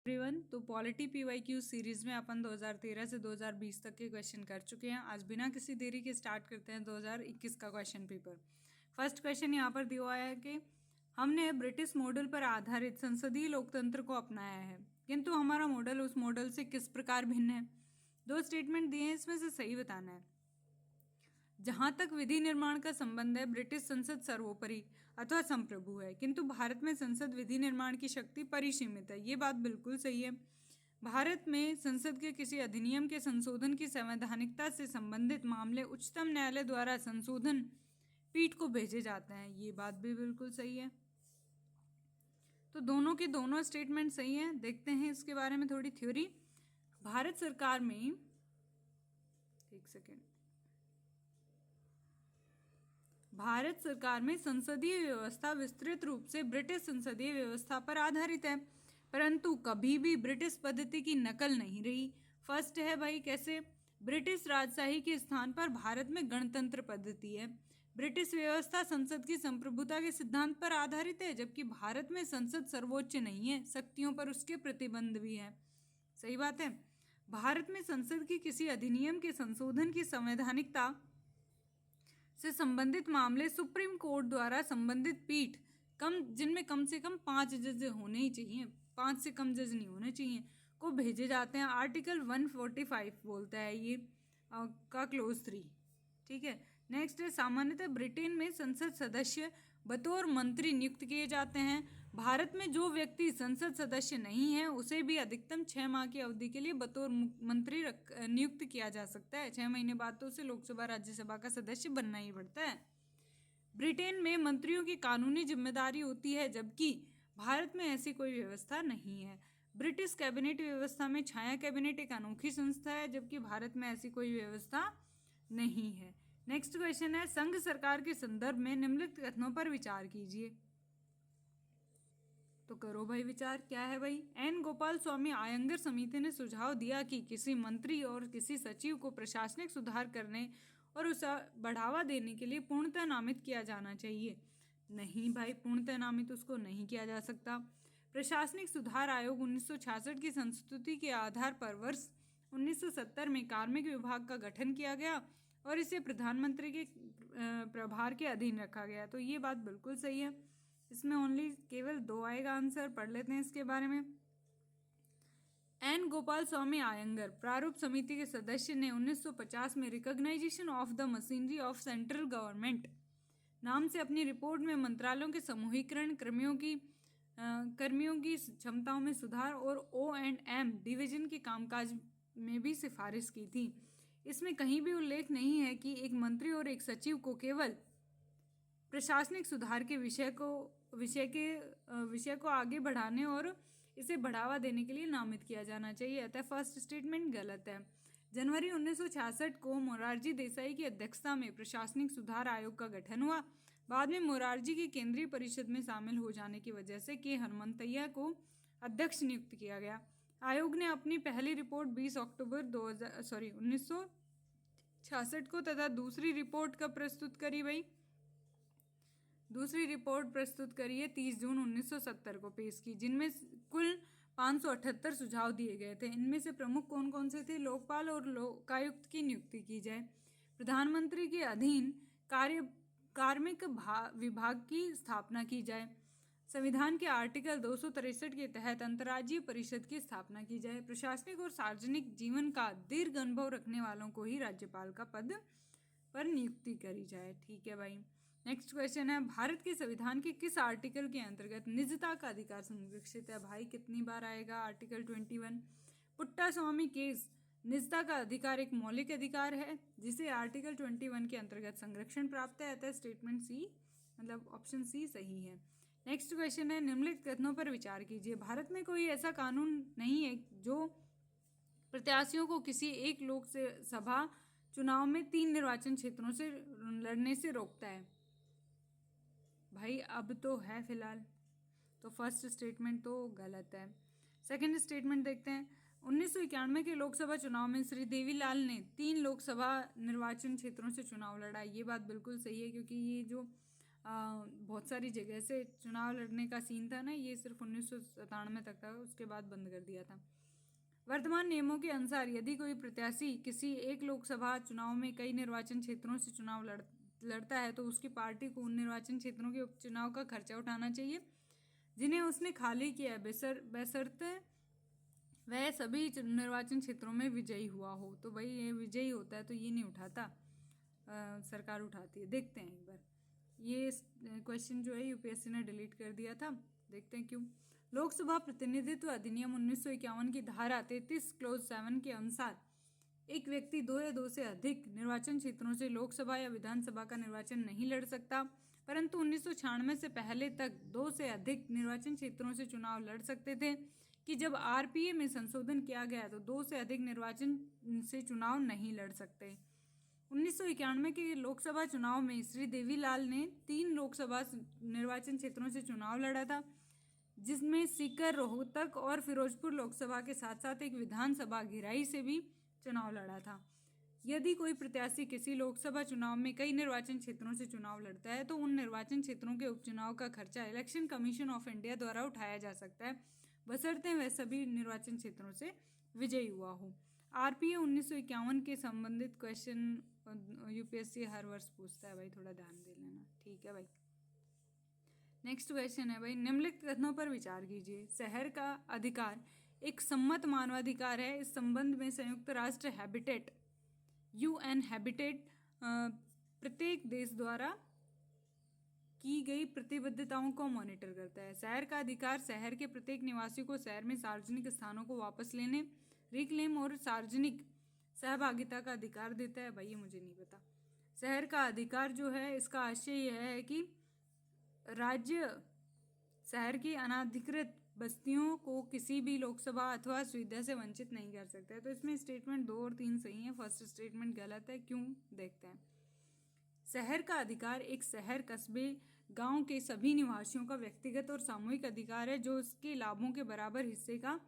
Everyone, तो polity PYQ series में अपन 2013 से 2020 तक के क्वेश्चन कर चुके हैं। आज बिना किसी देरी के स्टार्ट करते हैं 2021 का क्वेश्चन पेपर। फर्स्ट क्वेश्चन यहाँ पर दिया हुआ है कि हमने ब्रिटिश मॉडल पर आधारित संसदीय लोकतंत्र को अपनाया है, किंतु हमारा मॉडल उस मॉडल से किस प्रकार भिन्न है। दो स्टेटमेंट दिए हैं, इसमें से सही बताना है। जहां तक विधि निर्माण का संबंध है, ब्रिटिश संसद सर्वोपरि अथवा संप्रभु है, किंतु भारत में संसद विधि निर्माण की शक्ति परिसीमित है। ये बात बिल्कुल सही है। भारत में संसद के किसी अधिनियम के संशोधन की संवैधानिकता से संबंधित मामले उच्चतम न्यायालय द्वारा संशोधन पीठ को भेजे जाते हैं। ये बात भी बिल्कुल सही है। तो दोनों के दोनों स्टेटमेंट सही हैं। देखते हैं इसके बारे में थोड़ी थ्योरी। भारत सरकार में एक सेकेंड भारत सरकार में संसदीय व्यवस्था विस्तृत रूप से ब्रिटिश संसदीय व्यवस्था पर आधारित है, परंतु कभी भी ब्रिटिश पद्धति की नकल नहीं रही। फर्स्ट है भाई, कैसे? ब्रिटिश राजशाही के स्थान पर भारत में गणतंत्र पद्धति है। ब्रिटिश व्यवस्था संसद की संप्रभुता के सिद्धांत पर आधारित है, जबकि भारत में संसद सर्वोच्च नहीं है, शक्तियों पर उसके प्रतिबंध भी है। सही बात है। भारत में संसद की किसी अधिनियम के संशोधन की संवैधानिकता से संबंधित मामले सुप्रीम कोर्ट द्वारा संबंधित पीठ जिनमें कम से कम 5 जज होने ही चाहिए, 5 से कम जज नहीं होने चाहिए, को भेजे जाते हैं। आर्टिकल 145 बोलता है ये का क्लोज 3। ठीक है। नेक्स्ट है, सामान्यतः ब्रिटेन में संसद सदस्य बतौर मंत्री नियुक्त किए जाते हैं। भारत में जो व्यक्ति संसद सदस्य नहीं है उसे भी अधिकतम 6 माह की अवधि के लिए बतौर मंत्री नियुक्त किया जा सकता है। 6 महीने बाद तो उसे लोकसभा राज्यसभा का सदस्य बनना ही पड़ता है। ब्रिटेन में मंत्रियों की कानूनी जिम्मेदारी होती है, जबकि भारत में ऐसी कोई व्यवस्था नहीं है। ब्रिटिश कैबिनेट व्यवस्था में छाया कैबिनेट एक अनोखी संस्था है, जबकि भारत में ऐसी कोई व्यवस्था नहीं है। नेक्स्ट क्वेश्चन है, संघ सरकार के संदर्भ में निम्नलिखित कथनों पर विचार कीजिए। तो करो भाई विचार। क्या है भाई? एन गोपाल स्वामी आयंगर समिति ने सुझाव दिया कि किसी मंत्री और किसी सचिव को प्रशासनिक सुधार करने और उसे बढ़ावा देने के लिए पूर्णतः नामित किया जाना चाहिए। नहीं भाई, पूर्णतः नामित उसको नहीं किया जा सकता। प्रशासनिक सुधार आयोग 1966 की संस्तुति के आधार पर वर्ष 1970 में कार्मिक विभाग का गठन किया गया और इसे प्रधानमंत्री के प्रभार के अधीन रखा गया। तो ये बात बिल्कुल सही है। इसमें ओनली केवल 2 आएगा आंसर। पढ़ लेते हैं इसके बारे में। एन गोपाल स्वामी आयंगर प्रारूप समिति के सदस्य ने 1950 में recognisation of the machinery of central government नाम से अपनी रिपोर्ट में मंत्रालयों के समूहीकरण, कर्मियों की क्षमताओं में सुधार और O&M डिवीजन के कामकाज में भी सिफारिश की थी। इसमें कहीं भी उल्लेख नहीं है कि एक मंत्री और एक सचिव को केवल प्रशासनिक सुधार के विषय को आगे बढ़ाने और इसे बढ़ावा देने के लिए नामित किया जाना चाहिए। अतः फर्स्ट स्टेटमेंट गलत है। जनवरी 1966 को मोरारजी देसाई की अध्यक्षता में प्रशासनिक सुधार आयोग का गठन हुआ। बाद में मोरारजी की केंद्रीय परिषद में शामिल हो जाने की वजह से के हनुमंतैया को अध्यक्ष नियुक्त किया गया। आयोग ने अपनी पहली रिपोर्ट 20 अक्टूबर 1966 को तथा दूसरी रिपोर्ट कब प्रस्तुत करी भाई? दूसरी रिपोर्ट प्रस्तुत करी है 30 जून 1970 को पेश की, जिनमें कुल 578 सुझाव दिए गए थे। इनमें से प्रमुख कौन कौन से थे? लोकपाल और लोकायुक्त की नियुक्ति की जाए, प्रधानमंत्री के अधीन कार्मिक विभाग की स्थापना की जाए, संविधान के आर्टिकल 263 के तहत अंतर्राज्यीय परिषद की स्थापना की जाए, प्रशासनिक और सार्वजनिक जीवन का दीर्घ अनुभव रखने वालों को ही राज्यपाल का पद पर नियुक्ति करी जाए। ठीक है भाई। नेक्स्ट क्वेश्चन है, भारत के संविधान के किस आर्टिकल के अंतर्गत निजता का अधिकार संरक्षित है? भाई कितनी बार आएगा? आर्टिकल 21। पुट्टा स्वामी केस निजता का अधिकार एक मौलिक अधिकार है जिसे आर्टिकल 21 के अंतर्गत संरक्षण प्राप्त है। अतः स्टेटमेंट सी मतलब ऑप्शन सी सही है। नेक्स्ट क्वेश्चन है, निम्नलिखित कथनों पर विचार कीजिए। भारत में कोई ऐसा कानून नहीं है जो प्रत्याशियों को किसी एक लोकसभा चुनाव में 3 निर्वाचन क्षेत्रों से लड़ने से रोकता है। भाई अब तो है फिलहाल। तो फर्स्ट स्टेटमेंट तो गलत है। सेकंड स्टेटमेंट देखते हैं। 1991 के लोकसभा चुनाव में श्री देवीलाल ने 3 लोकसभा निर्वाचन क्षेत्रों से चुनाव लड़ा। ये बात बिल्कुल सही है, क्योंकि ये जो बहुत सारी जगह से चुनाव लड़ने का सीन था ना, ये सिर्फ 1997 तक था, उसके बाद बंद कर दिया था। वर्तमान नियमों के अनुसार यदि कोई प्रत्याशी किसी एक लोकसभा चुनाव में कई निर्वाचन क्षेत्रों से चुनाव लड़ता है तो उसकी पार्टी को उन निर्वाचन क्षेत्रों के उपचुनाव का खर्चा उठाना चाहिए जिन्हें उसने खाली किया है, बशर्ते वह सभी निर्वाचन क्षेत्रों में विजयी हुआ हो। तो भाई ये विजयी होता है तो ये नहीं उठाता, सरकार उठाती है। देखते हैं एक बार, ये क्वेश्चन जो है यूपीएससी ने डिलीट कर दिया था, देखते हैं क्यों। लोकसभा प्रतिनिधित्व अधिनियम 1951 की धारा 33 क्लोज 7 के अनुसार एक व्यक्ति 2 या 2 से अधिक निर्वाचन क्षेत्रों से लोकसभा या विधानसभा का निर्वाचन नहीं लड़ सकता, परंतु 1996 से पहले तक 2 से अधिक निर्वाचन क्षेत्रों से चुनाव लड़ सकते थे कि जब आरपीए में संशोधन किया गया तो 2 से अधिक निर्वाचन से चुनाव नहीं लड़ सकते। 1991 के लोकसभा चुनाव में श्री देवीलाल ने 3 लोकसभा निर्वाचन क्षेत्रों से चुनाव लड़ा था, जिसमें सीकर, रोहतक और फिरोजपुर लोकसभा के साथ साथ एक विधानसभा घिराई से भी चुनाव लड़ा था। यदि कोई प्रत्याशी किसी लोकसभा चुनाव में कई निर्वाचन क्षेत्रों से चुनाव लड़ता है तो उन निर्वाचन क्षेत्रों के उपचुनाव का खर्चा इलेक्शन कमीशन ऑफ इंडिया द्वारा उठाया जा सकता है, बशर्ते वह सभी निर्वाचन क्षेत्रों से विजयी हुआ हो। आरपीए 1951 के संबंधित क्वेश्चन यूपीएससी हर वर्ष पूछता है भाई, थोड़ा ध्यान दे लेना, ठीक है भाई। नेक्स्ट क्वेश्चन है भाई, निम्नलिखित कथनों पर विचार कीजिए। शहर का अधिकार एक सम्मत मानवाधिकार है। इस संबंध में संयुक्त राष्ट्र हैबिटेट यूएन हैबिटेट प्रत्येक देश द्वारा की गई प्रतिबद्धताओं को मॉनिटर करता है। शहर का अधिकार शहर के प्रत्येक निवासी को शहर में सार्वजनिक स्थानों को वापस लेने, रिक्लेम और सार्वजनिक सहभागिता का अधिकार देता है। भाई ये मुझे नहीं पता। शहर का अधिकार जो है इसका आशय यह है कि राज्य शहर की अनाधिकृत बस्तियों को किसी भी लोकसभा अथवा सुविधा से वंचित नहीं कर सकता है। तो इसमें स्टेटमेंट 2 और 3 सही है, फर्स्ट स्टेटमेंट गलत है, क्यों देखते हैं। शहर का अधिकार एक शहर, कस्बे, गांव के सभी निवासियों का व्यक्तिगत और सामूहिक अधिकार है जो उसके लाभों के बराबर हिस्से का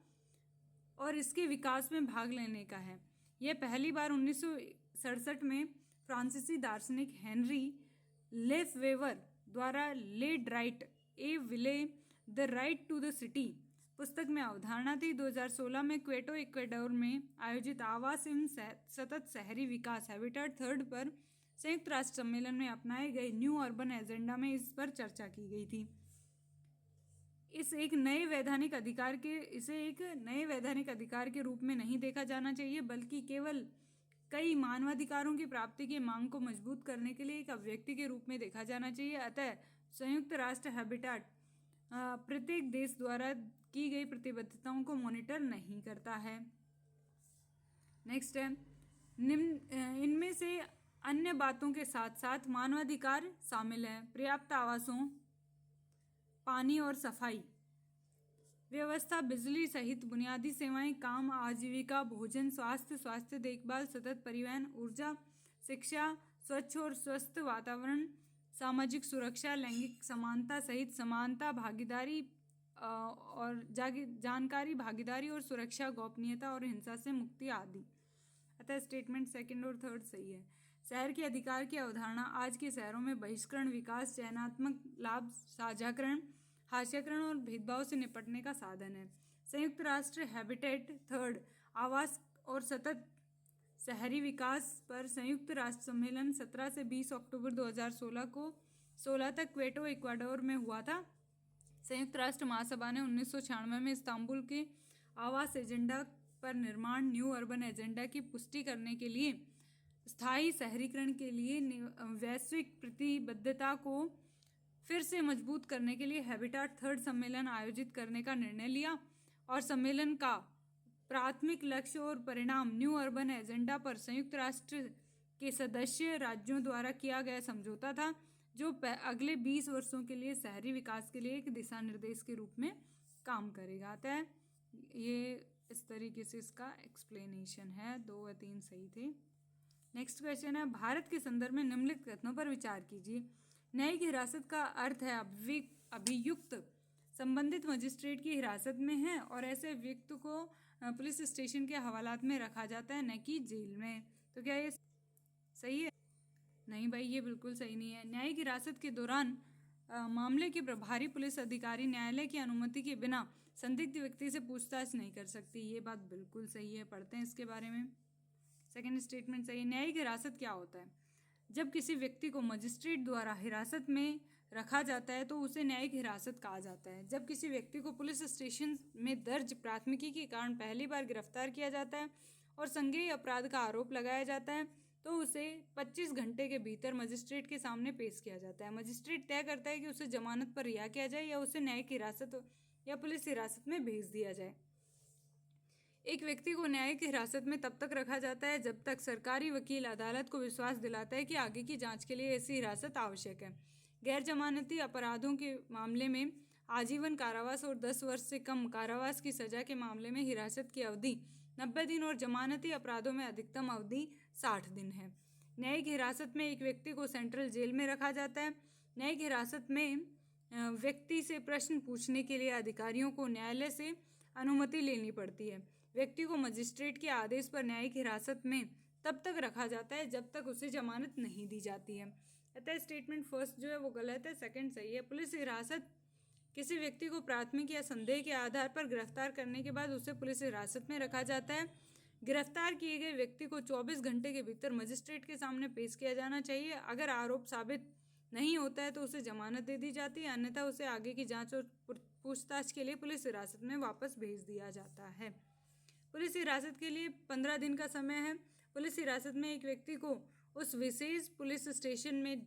और इसके विकास में भाग लेने का है। यह पहली बार 1967 में फ्रांसीसी दार्शनिक हेनरी लेफेवेवर द्वारा लेड राइट ए विले the right to the city पुस्तक में अवधारणा थी। 2016 में क्वेटो, इक्वाडोर में आयोजित आवास एवं सतत शहरी विकास हैबिटेट 3 पर संयुक्त राष्ट्र सम्मेलन में अपनाए गए न्यू अर्बन एजेंडा में इस पर चर्चा की गई थी। इसे एक नए वैधानिक अधिकार के रूप में नहीं देखा जाना चाहिए, बल्कि केवल कई मानवाधिकारों की प्राप्ति की मांग को मजबूत करने के लिए एक अभिव्यक्ति के रूप में देखा जाना चाहिए। अतः संयुक्त राष्ट्र हैबिटेट प्रत्येक देश द्वारा की गई प्रतिबद्धताओं को मॉनिटर नहीं करता है। नेक्स्ट है, इनमें से अन्य बातों के साथ साथ मानवाधिकार शामिल है। पर्याप्त आवासों, पानी और सफाई व्यवस्था, बिजली सहित बुनियादी सेवाएं, काम, आजीविका, भोजन, स्वास्थ्य देखभाल, सतत परिवहन, ऊर्जा, शिक्षा, स्वच्छ और स्वस्थ वातावरण, सामाजिक सुरक्षा, लैंगिक समानता सहित समानता, भागीदारी और जानकारी, भागीदारी और सुरक्षा, गोपनीयता और हिंसा से मुक्ति आदि। अतः स्टेटमेंट 2 और 3 सही है। शहर के अधिकार की अवधारणा आज के शहरों में बहिष्करण, विकास, चयनात्मक लाभ, साझाकरण, हास्यकरण और भेदभाव से निपटने का साधन है। संयुक्त राष्ट्र हैबिटेट 3 आवास और सतत शहरी विकास पर संयुक्त राष्ट्र सम्मेलन 17 से 20 अक्टूबर 2016 तक क्वेटो, इक्वाडोर में हुआ था। संयुक्त राष्ट्र महासभा ने 1996 में इस्तांबुल के आवास एजेंडा पर निर्माण न्यू अर्बन एजेंडा की पुष्टि करने के लिए स्थायी शहरीकरण के लिए वैश्विक प्रतिबद्धता को फिर से मजबूत करने के लिए हैबिटेट 3 सम्मेलन आयोजित करने का निर्णय लिया और सम्मेलन का प्राथमिक लक्ष्य और परिणाम न्यू अर्बन एजेंडा पर संयुक्त राष्ट्र के सदस्य राज्यों द्वारा किया गया समझौता था, जो अगले 20 वर्षों के लिए शहरी विकास के लिए एक दिशा निर्देश के रूप में काम करेगा। अतः ये इस तरीके से इसका एक्सप्लेनेशन है। 2 या 3 सही थे। नेक्स्ट क्वेश्चन है, भारत के संदर्भ में निम्नलिखित कथनों पर विचार कीजिए। न्यायिक हिरासत का अर्थ है अभियुक्त संबंधित मजिस्ट्रेट की हिरासत में है और ऐसे अभियुक्त को पुलिस स्टेशन के हवालात में रखा जाता है, न कि जेल में। तो क्या ये सही है? नहीं भाई, ये बिल्कुल सही नहीं है। न्यायिक हिरासत के दौरान मामले के प्रभारी पुलिस अधिकारी न्यायालय की अनुमति के बिना संदिग्ध व्यक्ति से पूछताछ नहीं कर सकती। ये बात बिल्कुल सही है, पढ़ते हैं इसके बारे में। सेकंड स्टेटमेंट सही है। न्यायिक हिरासत क्या होता है? जब किसी व्यक्ति को मजिस्ट्रेट द्वारा हिरासत में रखा जाता है तो उसे न्यायिक हिरासत कहा जाता है। जब किसी व्यक्ति को पुलिस स्टेशन में दर्ज प्राथमिकी के कारण पहली बार गिरफ्तार किया जाता है और संज्ञेय अपराध का आरोप लगाया जाता है तो उसे 25 घंटे के भीतर मजिस्ट्रेट के सामने पेश किया जाता है। मजिस्ट्रेट तय करता है कि उसे जमानत पर रिहा किया जाए या उसे न्यायिक हिरासत या पुलिस हिरासत में भेज दिया जाए। एक व्यक्ति को न्यायिक हिरासत में तब तक रखा जाता है जब तक सरकारी वकील अदालत को विश्वास दिलाता है कि आगे की जांच के लिए ऐसी हिरासत आवश्यक है। गैर जमानती अपराधों के मामले में आजीवन कारावास और 10 वर्ष से कम कारावास की सजा के मामले में हिरासत की अवधि 90 दिन और जमानती अपराधों में अधिकतम अवधि 60 दिन है। न्यायिक हिरासत में एक व्यक्ति को सेंट्रल जेल में रखा जाता है। न्यायिक हिरासत में व्यक्ति से प्रश्न पूछने के लिए अधिकारियों को न्यायालय से अनुमति लेनी पड़ती है। व्यक्ति को मजिस्ट्रेट के आदेश पर न्यायिक हिरासत में तब तक रखा जाता है जब तक उसे जमानत नहीं दी जाती है। अतः स्टेटमेंट फर्स्ट जो है वो गलत है, सेकंड सही है। पुलिस हिरासत किसी व्यक्ति को प्राथमिक या संदेह के आधार पर गिरफ्तार करने के बाद उसे पुलिस हिरासत में रखा जाता है। गिरफ्तार किए गए व्यक्ति को 24 घंटे के भीतर मजिस्ट्रेट के सामने पेश किया जाना चाहिए। अगर आरोप साबित नहीं होता है तो उसे जमानत दे दी जाती है, अन्यथा उसे आगे की जांच और पूछताछ के लिए पुलिस हिरासत में वापस भेज दिया जाता है। पुलिस हिरासत के लिए 15 दिन का समय है। पुलिस हिरासत में एक व्यक्ति को उस विशेष पुलिस स्टेशन में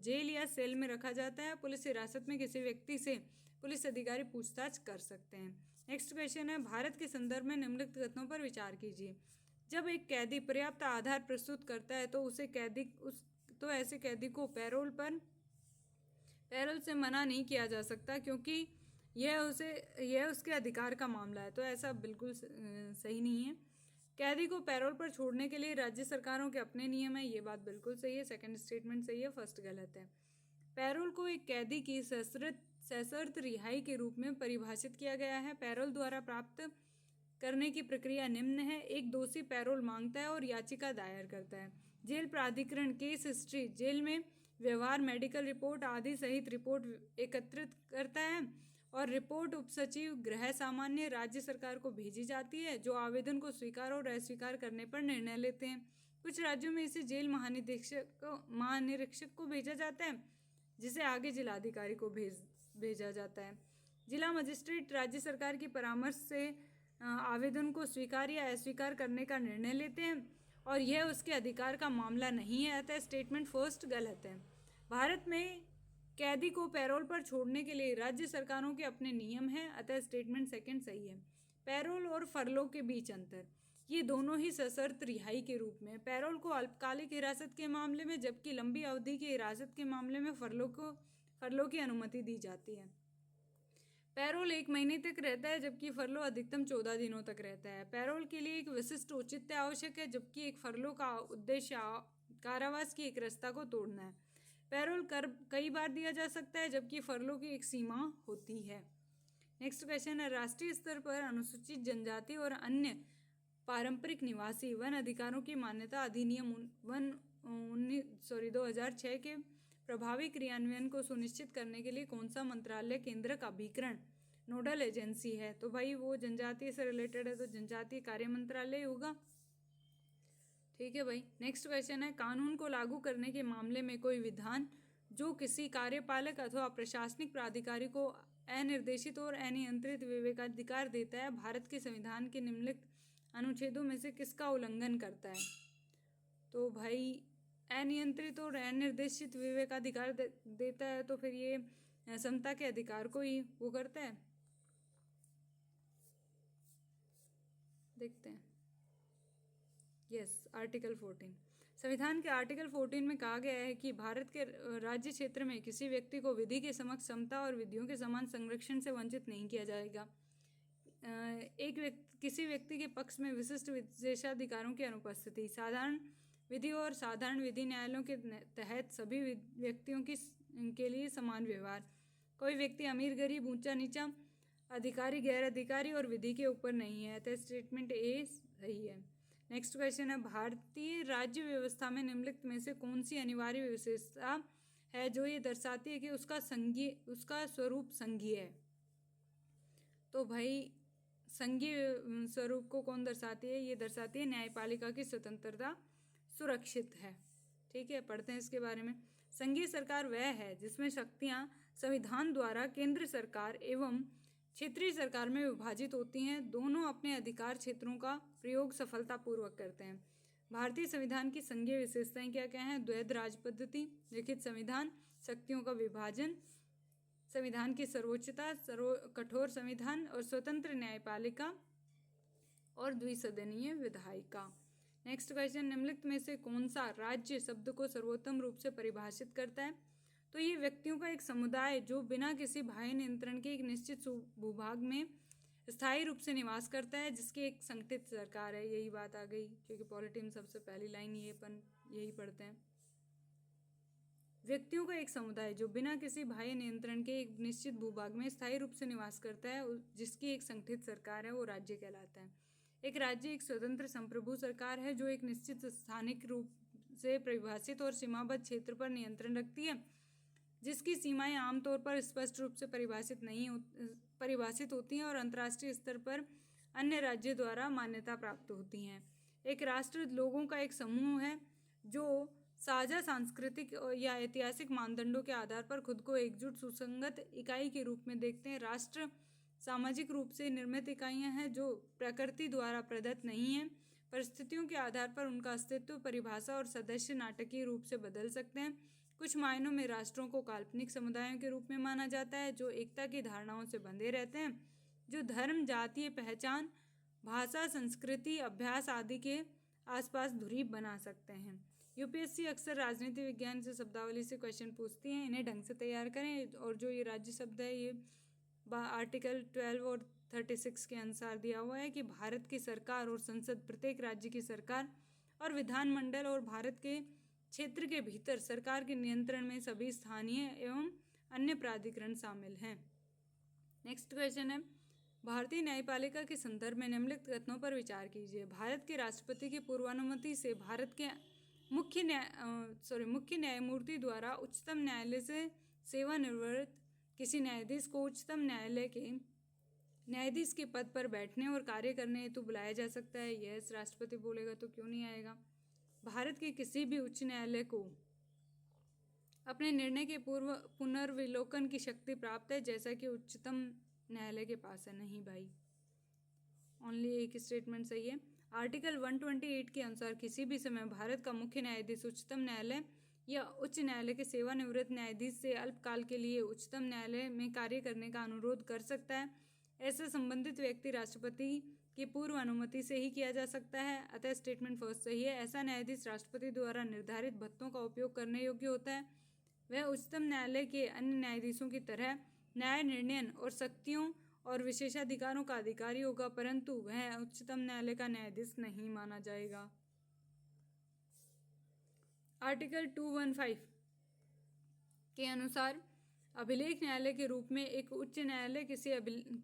जेल या सेल में रखा जाता है। पुलिस हिरासत में किसी व्यक्ति से पुलिस अधिकारी पूछताछ कर सकते हैं। नेक्स्ट क्वेश्चन है, भारत के संदर्भ में निम्नलिखित कथनों पर विचार कीजिए। जब एक कैदी पर्याप्त आधार प्रस्तुत करता है तो ऐसे कैदी को पैरोल से मना नहीं किया जा सकता क्योंकि यह उसके अधिकार का मामला है। तो ऐसा बिल्कुल सही नहीं है। कैदी को पैरोल पर छोड़ने के लिए राज्य सरकारों के अपने नियम है। ये बात बिल्कुल सही है, सेकंड स्टेटमेंट सही है, फर्स्ट गलत है। पैरोल को एक कैदी की सशर्त रिहाई के रूप में परिभाषित किया गया है। पैरोल द्वारा प्राप्त करने की प्रक्रिया निम्न है। एक दोषी पैरोल मांगता है और याचिका दायर करता है। जेल प्राधिकरण केस हिस्ट्री, जेल में व्यवहार, मेडिकल रिपोर्ट आदि सहित रिपोर्ट एकत्रित करता है और रिपोर्ट उपसचिव गृह सामान्य राज्य सरकार को भेजी जाती है जो आवेदन को स्वीकार और अस्वीकार करने पर निर्णय लेते हैं। कुछ राज्यों में इसे जेल महानिरीक्षक को भेजा जाता है जिसे आगे जिलाधिकारी को भेजा जाता है। जिला मजिस्ट्रेट राज्य सरकार की परामर्श से आवेदन को स्वीकार या अस्वीकार करने का निर्णय लेते हैं और यह उसके अधिकार का मामला नहीं है। अतः स्टेटमेंट फर्स्ट गलत है। भारत में कैदी को पैरोल पर छोड़ने के लिए राज्य सरकारों के अपने नियम हैं। अतः स्टेटमेंट सेकंड सही है। पैरोल और फरलो के बीच अंतर, ये दोनों ही सशर्त रिहाई के रूप में। पैरोल को अल्पकालिक हिरासत के मामले में जबकि लंबी अवधि की हिरासत के मामले में फरलो की अनुमति दी जाती है। पैरोल 1 महीने तक रहता है जबकि फरलो अधिकतम 14 दिनों तक रहता है। पैरोल के लिए एक विशिष्ट औचित्य आवश्यक है जबकि एक फरलो का उद्देश्य कारावास की एक रास्ता को तोड़ना है। पैरोल कई बार दिया जा सकता है जबकि फरलो की एक सीमा होती है। नेक्स्ट क्वेश्चन है, राष्ट्रीय स्तर पर अनुसूचित जनजाति और अन्य पारंपरिक निवासी वन अधिकारों की मान्यता अधिनियम 2006 के प्रभावी क्रियान्वयन को सुनिश्चित करने के लिए कौन सा मंत्रालय केंद्रक अभिकरण नोडल एजेंसी है? तो भाई वो जनजातीय से रिलेटेड है तो जनजातीय कार्य मंत्रालय होगा। ठीक है भाई। नेक्स्ट क्वेश्चन है, कानून को लागू करने के मामले में कोई विधान जो किसी कार्यपालक अथवा प्रशासनिक प्राधिकारी को अनिर्देशित और अनियंत्रित विवेकाधिकार देता है भारत के संविधान के निम्नलिखित अनुच्छेदों में से किसका उल्लंघन करता है? तो भाई अनियंत्रित और अनिर्देशित विवेकाधिकार देता है तो फिर ये समता के अधिकार को ही वो करता है। देखते हैं। Yes, article 14। संविधान के आर्टिकल 14 में कहा गया है कि भारत के राज्य क्षेत्र में किसी व्यक्ति को विधि के समक्ष समता और विधियों के समान संरक्षण से वंचित नहीं किया जाएगा। किसी व्यक्ति के पक्ष में विशिष्ट विशेषाधिकारों की अनुपस्थिति, साधारण विधि और साधारण विधि न्यायालयों के तहत सभी व्यक्तियों के लिए समान व्यवहार, कोई व्यक्ति अमीर गरीब ऊंचा नीचा अधिकारी गैर अधिकारी और विधि के ऊपर नहीं है। तो स्टेटमेंट ए सही है। नेक्स्ट क्वेश्चन है, भारतीय राज्य व्यवस्था में निम्नलिखित में से कौन सी अनिवार्य विशेषता है जो ये दर्शाती है कि उसका स्वरूप संघीय है? तो भाई संघीय स्वरूप को कौन दर्शाती है? ये दर्शाती है न्यायपालिका की स्वतंत्रता सुरक्षित है। ठीक है, पढ़ते हैं इसके बारे में। संघीय सरकार वह है जिसमें शक्तियां संविधान द्वारा केंद्र सरकार एवं क्षेत्रीय सरकार में विभाजित होती हैं। दोनों अपने अधिकार क्षेत्रों का प्रयोग सफलतापूर्वक करते हैं। भारतीय संविधान की संघीय विशेषताएं क्या क्या हैं? द्वैध राज पद्धति, लिखित संविधान, शक्तियों का विभाजन, संविधान की सर्वोच्चता, कठोर संविधान और स्वतंत्र न्यायपालिका और द्विसदनीय विधायिका। नेक्स्ट क्वेश्चन, निम्नलिखित में से कौन सा राज्य शब्द को सर्वोत्तम रूप से परिभाषित करता है? तो ये व्यक्तियों का एक समुदाय जो बिना किसी बाह्य नियंत्रण के एक निश्चित भूभाग में स्थायी रूप से निवास करता है, जिसकी एक संगठित सरकार है। यही बात आ गई, क्योंकि पॉलिटी में सबसे पहली लाइन यही पढ़ते हैं। व्यक्तियों का एक समुदाय जो बिना किसी बाह्य नियंत्रण के एक निश्चित भूभाग में स्थायी रूप से निवास करता है, जिसकी एक संगठित सरकार है, वो राज्य कहलाता है। एक राज्य एक स्वतंत्र संप्रभु सरकार है जो एक निश्चित स्थानिक रूप से परिभाषित और सीमाबद्ध क्षेत्र पर नियंत्रण रखती है, जिसकी सीमाएं आमतौर पर स्पष्ट रूप से परिभाषित होती हैं और अंतर्राष्ट्रीय स्तर पर अन्य राज्यों द्वारा मान्यता प्राप्त होती हैं। एक राष्ट्र लोगों का एक समूह है जो साझा सांस्कृतिक या ऐतिहासिक मानदंडों के आधार पर खुद को एकजुट सुसंगत इकाई के रूप में देखते हैं। राष्ट्र सामाजिक रूप से निर्मित इकाइयां हैं जो प्रकृति द्वारा प्रदत्त नहीं हैं। परिस्थितियों के आधार पर उनका अस्तित्व, परिभाषा और सदस्य नाटकीय रूप से बदल सकते हैं। कुछ मायनों में राष्ट्रों को काल्पनिक समुदायों के रूप में माना जाता है जो एकता की धारणाओं से बंधे रहते हैं, जो धर्म, जातीय पहचान, भाषा, संस्कृति, अभ्यास आदि के आसपास धुरी बना सकते हैं। यूपीएससी अक्सर राजनीति विज्ञान से शब्दावली से क्वेश्चन पूछती हैं, इन्हें ढंग से तैयार करें। और जो ये राज्य शब्द है, ये आर्टिकल 12 और 36 के अनुसार दिया हुआ है कि भारत की सरकार और संसद प्रत्येक राज्य की सरकार और विधानमंडल और भारत के क्षेत्र के भीतर सरकार के नियंत्रण में सभी स्थानीय एवं अन्य प्राधिकरण शामिल हैं। नेक्स्ट क्वेश्चन है, भारतीय न्यायपालिका के संदर्भ में निम्नलिखित कथनों पर विचार कीजिए। भारत के राष्ट्रपति की पूर्वानुमति से भारत के मुख्य न्यायमूर्ति द्वारा उच्चतम न्यायालय से सेवानिवृत्त किसी न्यायाधीश को उच्चतम न्यायालय के न्यायाधीश के पद पर बैठने और कार्य करने हेतु बुलाया जा सकता है। यह राष्ट्रपति बोलेगा तो क्यों नहीं आएगा। भारत के किसी भी उच्च न्यायालय को अपने निर्णय के पूर्व पुनर्विलोकन की शक्ति प्राप्त है, जैसा कि उच्चतम न्यायालय के पास है। नहीं भाई, ओनली एक स्टेटमेंट सही है। आर्टिकल 128 के अनुसार किसी भी समय भारत का मुख्य न्यायाधीश उच्चतम न्यायालय या उच्च न्यायालय के सेवानिवृत्त न्यायाधीश से अल्पकाल के लिए उच्चतम न्यायालय में कार्य करने का अनुरोध कर सकता है। ऐसा संबंधित व्यक्ति राष्ट्रपति की पूर्व अनुमति से ही किया जा सकता है। अतः स्टेटमेंट फर्स्ट सही है। ऐसा न्यायाधीश राष्ट्रपति द्वारा निर्धारित भत्तों का उपयोग करने योग्य होता है। वह उच्चतम न्यायालय के अन्य न्यायाधीशों की तरह न्याय निर्णय और शक्तियों और विशेषाधिकारों का अधिकारी होगा, परंतु वह उच्चतम न्यायालय का न्यायाधीश नहीं माना जाएगा। आर्टिकल 215 के अनुसार अभिलेख न्यायालय के रूप में एक उच्च न्यायालय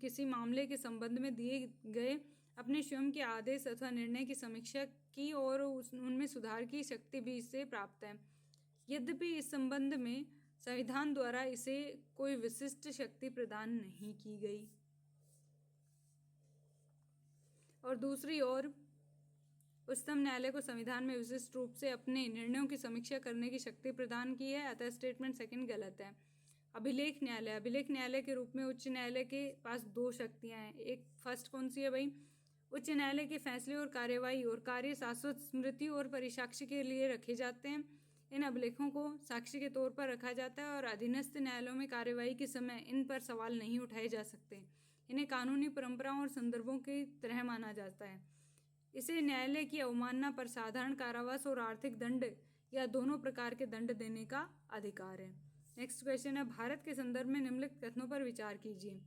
किसी मामले के संबंध में दिए गए अपने स्वयं के आदेश अथवा निर्णय की समीक्षा की और उनमें सुधार की शक्ति भी इससे प्राप्त है। यद्यपि इस संबंध में संविधान द्वारा इसे कोई विशिष्ट शक्ति प्रदान नहीं की गई। और दूसरी ओर उच्चतम न्यायालय को संविधान में विशिष्ट रूप से अपने निर्णयों की समीक्षा करने की शक्ति प्रदान की है। अतः स्टेटमेंट सेकंड गलत है। अभिलेख न्यायालय के रूप में उच्च न्यायालय के पास दो शक्तियां हैं। एक फर्स्ट कौन सी है भाई? उच्च न्यायालय के फैसले और कार्यवाही और कार्य शाश्वत स्मृति और परिसाक्ष्य के लिए रखे जाते हैं। इन अभिलेखों को साक्ष्य के तौर पर रखा जाता है और अधीनस्थ न्यायालयों में कार्यवाही के समय इन पर सवाल नहीं उठाए जा सकते। इन्हें कानूनी परंपराओं और संदर्भों की तरह माना जाता है। इसे न्यायालय की अवमानना पर साधारण कारावास और आर्थिक दंड या दोनों प्रकार के दंड देने का अधिकार है। नेक्स्ट क्वेश्चन है, भारत के संदर्भ में निम्नलिखित कथनों पर विचार कीजिए।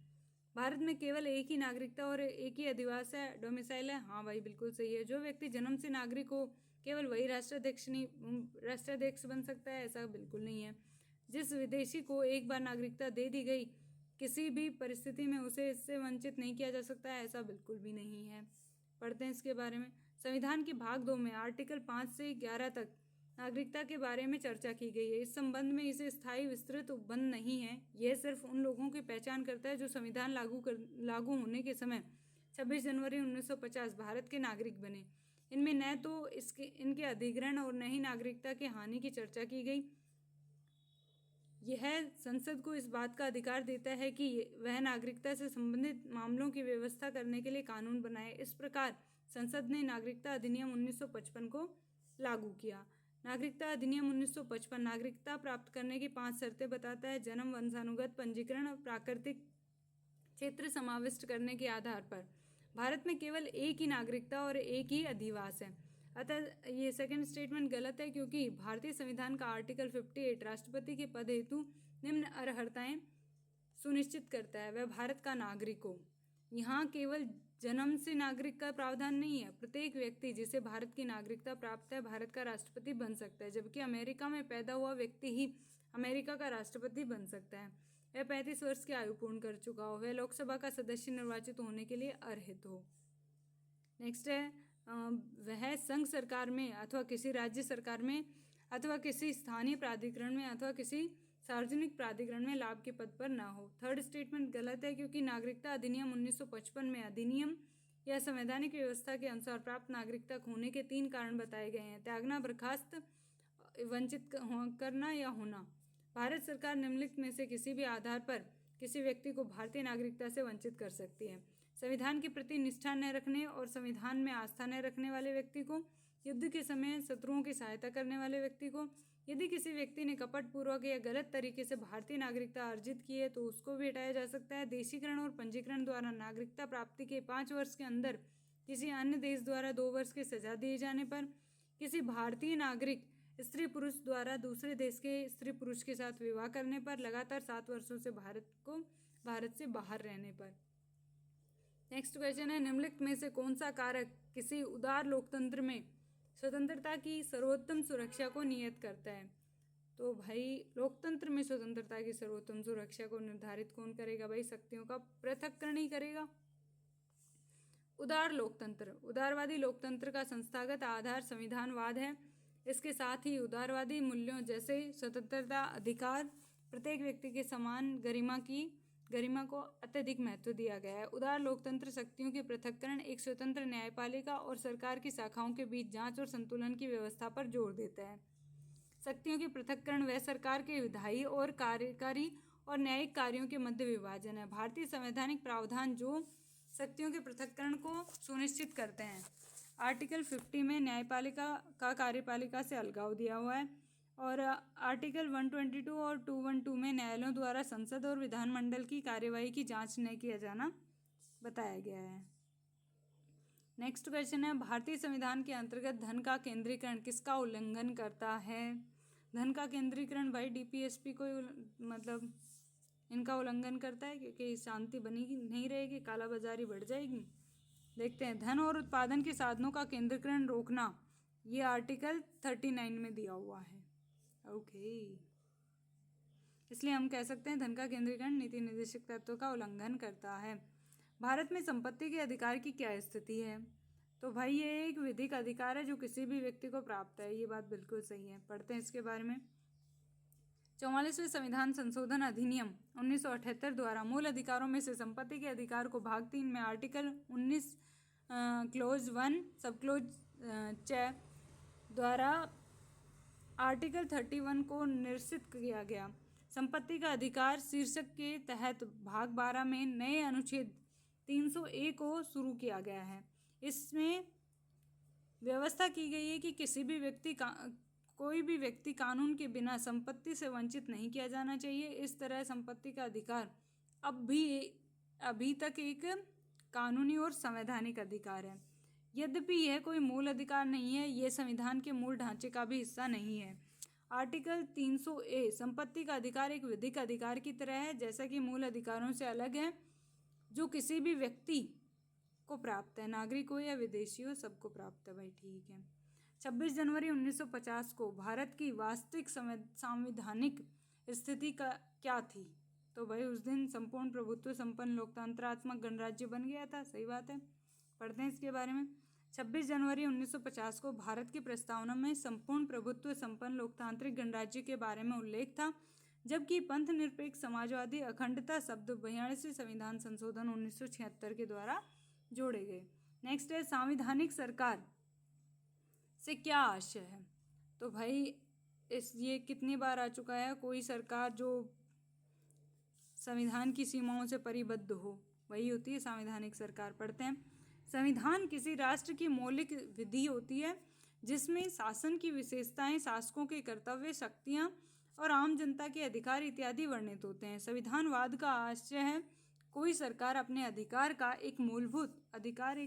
भारत में केवल एक ही नागरिकता और एक ही अधिवास है, डोमिसाइल है। हाँ भाई, बिल्कुल सही है। जो व्यक्ति जन्म से नागरिक हो केवल वही राष्ट्राध्यक्ष बन सकता है, ऐसा बिल्कुल नहीं है। जिस विदेशी को एक बार नागरिकता दे दी गई, किसी भी परिस्थिति में उसे इससे वंचित नहीं किया जा सकता है, ऐसा बिल्कुल भी नहीं है। पढ़ते हैं इसके बारे में। संविधान के भाग 2 में आर्टिकल 5 से 11 तक नागरिकता के बारे में चर्चा की गई है। इस संबंध में इसे स्थायी विस्तृत उपबंध नहीं है। यह सिर्फ उन लोगों की पहचान करता है जो संविधान लागू होने के समय 26 जनवरी 1950 भारत के नागरिक बने। इनमें न तो इनके अधिग्रहण और न ही नागरिकता की हानि की चर्चा की गई। यह संसद को इस बात का अधिकार देता है कि वह नागरिकता से संबंधित मामलों की व्यवस्था करने के लिए कानून बनाए। इस प्रकार संसद ने नागरिकता अधिनियम 1955 को लागू किया। नागरिकता अधिनियम 1955 नागरिकता प्राप्त करने की 5 शर्तें बताता है। जन्म, वंशानुगत पंजीकरण और प्राकृतिक क्षेत्र समाविष्ट करने के आधार पर भारत में केवल एक ही नागरिकता और एक ही अधिवास है। अतः ये सेकंड स्टेटमेंट गलत है, क्योंकि भारतीय संविधान का आर्टिकल 58 राष्ट्रपति के पद हेतु निम्न अर्हताएं सुनिश्चित करता है। वह भारत का नागरिक हो। यहाँ केवल जन्म से नागरिक का प्रावधान नहीं है। प्रत्येक व्यक्ति जिसे भारत की नागरिकता प्राप्त है भारत का राष्ट्रपति बन सकता है, जबकि अमेरिका में पैदा हुआ व्यक्ति ही अमेरिका का राष्ट्रपति बन सकता है। वह 35 वर्ष की आयु पूर्ण कर चुका हो, वह लोकसभा का सदस्य निर्वाचित होने के लिए अर्हित हो। नेक्स्ट है वह संघ सरकार में अथवा किसी राज्य सरकार में अथवा किसी स्थानीय प्राधिकरण में अथवा किसी सार्वजनिक प्राधिकरण में लाभ के पद पर न हो। थर्ड स्टेटमेंट गलत है, क्योंकि नागरिकता अधिनियम 1955 में अधिनियम या संवैधानिक व्यवस्था के अनुसार प्राप्त नागरिकता खोने के 3 कारण बताए गए हैं: त्यागना, बर्खास्त, वंचित करना या होना। भारत सरकार निम्नलिखित में से किसी भी आधार पर किसी व्यक्ति को भारतीय नागरिकता से वंचित कर सकती है: संविधान के प्रति निष्ठा न रखने और संविधान में आस्था न रखने वाले व्यक्ति को, युद्ध के समय शत्रुओं की सहायता करने वाले व्यक्ति को, यदि किसी व्यक्ति ने कपटपूर्वक या गलत तरीके से भारतीय नागरिकता अर्जित की है तो उसको भी हटाया जा सकता है। देशीकरण और पंजीकरण द्वारा नागरिकता प्राप्ति के 5 वर्ष के अंदर किसी अन्य देश द्वारा 2 वर्ष की सजा दिए जाने पर, किसी भारतीय नागरिक स्त्री पुरुष द्वारा दूसरे देश के स्त्री पुरुष के साथ विवाह करने पर, लगातार 7 वर्षों से भारत से बाहर रहने पर। नेक्स्ट क्वेश्चन है, निम्नलिखित में से कौन सा कारक किसी उदार लोकतंत्र में स्वतंत्रता की सर्वोत्तम सुरक्षा को नियत करता है? तो भाई लोकतंत्र में स्वतंत्रता की सर्वोत्तम सुरक्षा को निर्धारित कौन करेगा? भाई शक्तियों का पृथक्करण ही करेगा। उदार लोकतंत्र, उदारवादी लोकतंत्र का संस्थागत आधार संविधानवाद है। इसके साथ ही उदारवादी मूल्यों जैसे स्वतंत्रता, अधिकार, प्रत्येक व्यक्ति के समान गरिमा को अत्यधिक महत्व दिया गया है। उदार लोकतंत्र शक्तियों के पृथक्करण, एक स्वतंत्र न्यायपालिका और सरकार की शाखाओं के बीच जांच और संतुलन की व्यवस्था पर जोर देता है। शक्तियों के पृथक्करण वह सरकार के विधायी और कार्यकारी और न्यायिक कार्यों के मध्य विभाजन है। भारतीय संवैधानिक प्रावधान जो शक्तियों के पृथक्करण को सुनिश्चित करते हैं। आर्टिकल 50 में न्यायपालिका का कार्यपालिका से अलगाव दिया हुआ है, और आर्टिकल 122 और 212 में न्यायालयों द्वारा संसद और विधानमंडल की कार्यवाही की जांच न किया जाना बताया गया है। नेक्स्ट क्वेश्चन है, भारतीय संविधान के अंतर्गत धन का केंद्रीकरण किसका उल्लंघन करता है? धन का केंद्रीकरण भाई डीपीएसपी को मतलब इनका उल्लंघन करता है, क्योंकि शांति बनी नहीं रहेगी, कालाबाजारी बढ़ जाएगी। देखते हैं, धन और उत्पादन के साधनों का केंद्रीकरण रोकना, ये आर्टिकल 39 में दिया हुआ है। ओके, इसलिए हम कह सकते हैं धन का केंद्रीकरण नीति निर्देशक तत्व का उल्लंघन करता है। भारत में संपत्ति के अधिकार की क्या स्थिति है? तो भाई ये एक विधिक अधिकार है जो किसी भी व्यक्ति को प्राप्त है। ये बात बिल्कुल सही है। पढ़ते हैं इसके बारे में। 44वें संविधान संशोधन अधिनियम 1978 द्वारा मूल अधिकारों में से संपत्ति के अधिकार को भाग 3 में आर्टिकल 19 क्लोज 1 सब क्लोज 6 द्वारा आर्टिकल 31 को निरसित किया गया। संपत्ति का अधिकार शीर्षक के तहत भाग 12 में नए अनुच्छेद 301 को शुरू किया गया है। इसमें व्यवस्था की गई है कि कोई भी व्यक्ति कानून के बिना संपत्ति से वंचित नहीं किया जाना चाहिए। इस तरह संपत्ति का अधिकार अभी तक एक कानूनी और संवैधानिक अधिकार है। यद्यपि यह कोई मूल अधिकार नहीं है, यह संविधान के मूल ढांचे का भी हिस्सा नहीं है। आर्टिकल 300A संपत्ति का अधिकार एक विधिक अधिकार की तरह है, जैसा कि मूल अधिकारों से अलग है, जो किसी भी व्यक्ति को प्राप्त है, नागरिक हो या विदेशी हो, सबको प्राप्त है। भाई ठीक है। 26 जनवरी 1950 को भारत की वास्तविक संवैधानिक स्थिति क्या थी? तो भाई उस दिन संपूर्ण प्रभुत्व संपन्न लोकतंत्रात्मक गणराज्य बन गया था। सही बात है। पढ़ते हैं इसके बारे में। 26 जनवरी 1950 को भारत की प्रस्तावना में संपूर्ण प्रभुत्व संपन्न लोकतांत्रिक गणराज्य के बारे में उल्लेख था, जबकि पंथ निरपेक्ष समाजवादी अखंडता शब्द 42वें संविधान संशोधन 1976 के द्वारा जोड़े गए। नेक्स्ट है संवैधानिक सरकार से क्या आशय है। तो भाई ये कितनी बार आ चुका है, कोई सरकार जो संविधान की सीमाओं से परिबद्ध हो वही होती है संवैधानिक सरकार। पढ़ते हैं। संविधान किसी राष्ट्र की मौलिक विधि होती है जिसमें शासन की विशेषताएं, शासकों के कर्तव्य, शक्तियां और आम जनता के अधिकार इत्यादि वर्णित होते हैं। संविधानवाद का आशय है कोई सरकार अपने अधिकार एक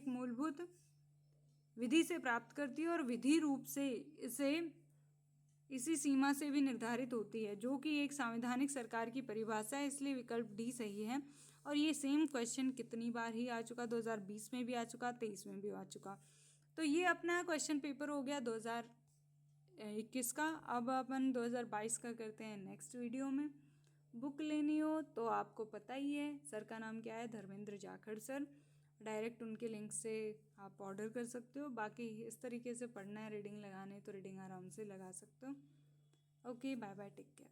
मूलभूत विधि से प्राप्त करती है और विधि रूप से इसे इसी सीमा से भी निर्धारित होती है, जो कि एक संवैधानिक सरकार की परिभाषा है। इसलिए विकल्प डी सही है। और ये सेम क्वेश्चन कितनी बार ही आ चुका, 2020 में भी आ चुका, 23 में भी आ चुका। तो ये अपना क्वेश्चन पेपर हो गया 2021 का। अब अपन 2022 का करते हैं नेक्स्ट वीडियो में। बुक लेनी हो तो आपको पता ही है सर का नाम क्या है, धर्मेंद्र जाखड़ सर। डायरेक्ट उनके लिंक से आप ऑर्डर कर सकते हो। बाकी इस तरीके से पढ़ना है, रीडिंग लगाने तो रीडिंग आराम से लगा सकते हो। Okay, bye bye, take care.